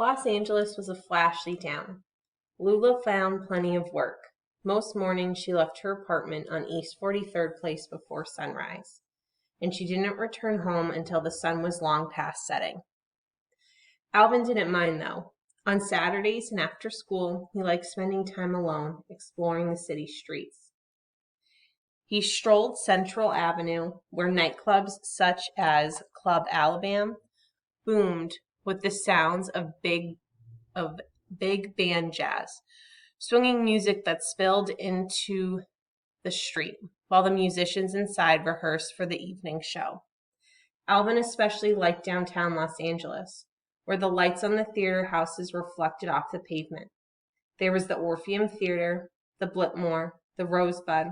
Los Angeles was a flashy town. Lula found plenty of work. Most mornings she left her apartment on East 43rd Place before sunrise, and she didn't return home until the sun was long past setting. Alvin didn't mind, though. On Saturdays and after school, he liked spending time alone, exploring the city streets. He strolled Central Avenue, where nightclubs such as Club Alvin boomed with the sounds of big band jazz, swinging music that spilled into the street, while the musicians inside rehearsed for the evening show. Alvin especially liked downtown Los Angeles, where the lights on the theater houses reflected off the pavement. There was the Orpheum Theater, the Blitmore, the Rosebud,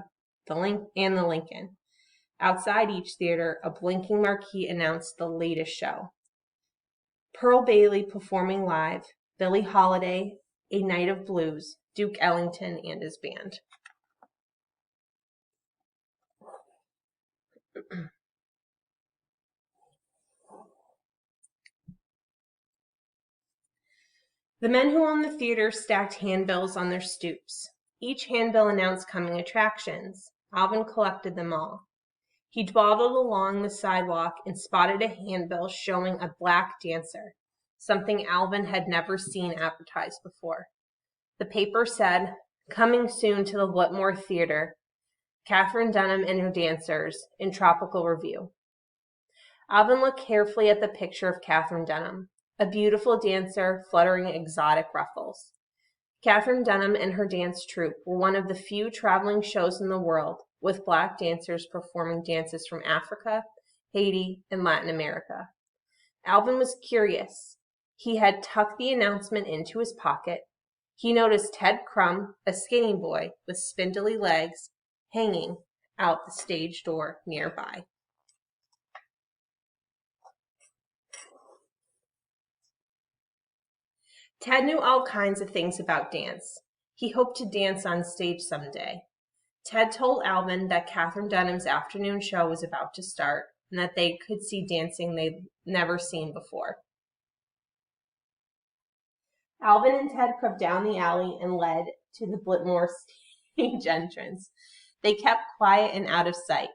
and the Lincoln. Outside each theater, a blinking marquee announced the latest show. Pearl Bailey performing live, Billie Holiday, A Night of Blues, Duke Ellington and his band. The men who owned the theater stacked handbills on their stoops. Each handbill announced coming attractions. Alvin collected them all. He dawdled along the sidewalk and spotted a handbill showing a black dancer, something Alvin had never seen advertised before. The paper said, "Coming soon to the Whitmore Theater, Katherine Dunham and her dancers in Tropical Review." Alvin looked carefully at the picture of Katherine Dunham, a beautiful dancer fluttering exotic ruffles. Katherine Dunham and her dance troupe were one of the few traveling shows in the world with black dancers performing dances from Africa, Haiti, and Latin America. Alvin was curious. He had tucked the announcement into his pocket. He noticed Ted Crumb, a skinny boy with spindly legs, hanging out the stage door nearby. Ted knew all kinds of things about dance. He hoped to dance on stage someday. Ted told Alvin that Katherine Dunham's afternoon show was about to start and that they could see dancing they'd never seen before. Alvin and Ted crept down the alley and led to the Blitmore stage entrance. They kept quiet and out of sight.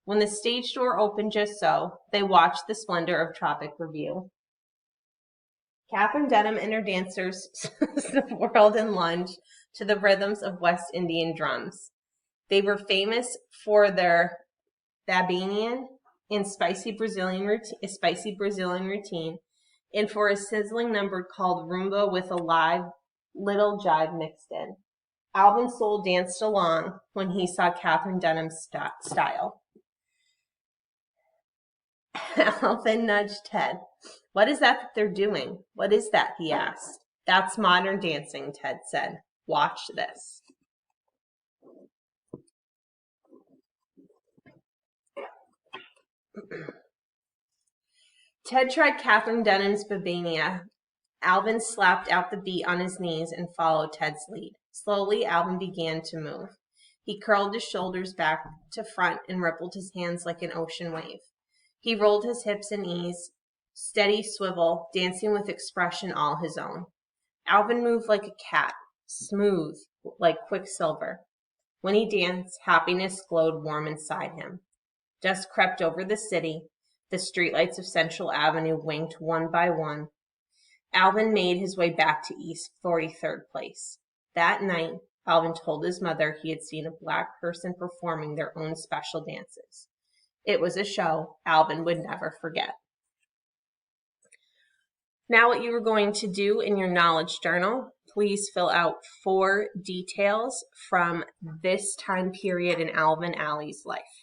When the stage door opened just so, they watched the splendor of Tropic Review. Katherine Dunham and her dancers whirled and lunged to the rhythms of West Indian drums. They were famous for their Babanian and spicy Brazilian routine, and for a sizzling number called rumba with a live little jive mixed in. Alvin's soul danced along when he saw Katherine Dunham's style. Alvin nudged Ted. "What is that they're doing?" "What is that?" he asked. "That's modern dancing," Ted said. "Watch this." Ted tried Katherine Dunham's Babania. Alvin slapped out the beat on his knees and followed Ted's lead. Slowly, Alvin began to move. He curled his shoulders back to front and rippled his hands like an ocean wave. He rolled his hips and knees, steady swivel, dancing with expression all his own. Alvin moved like a cat, smooth like quicksilver. When he danced, happiness glowed warm inside him. Dusk crept over the city. The streetlights of Central Avenue winked one by one. Alvin made his way back to East 43rd Place. That night, Alvin told his mother he had seen a black person performing their own special dances. It was a show Alvin would never forget. Now what you are going to do in your knowledge journal, please fill out 4 details from this time period in Alvin Alley's life.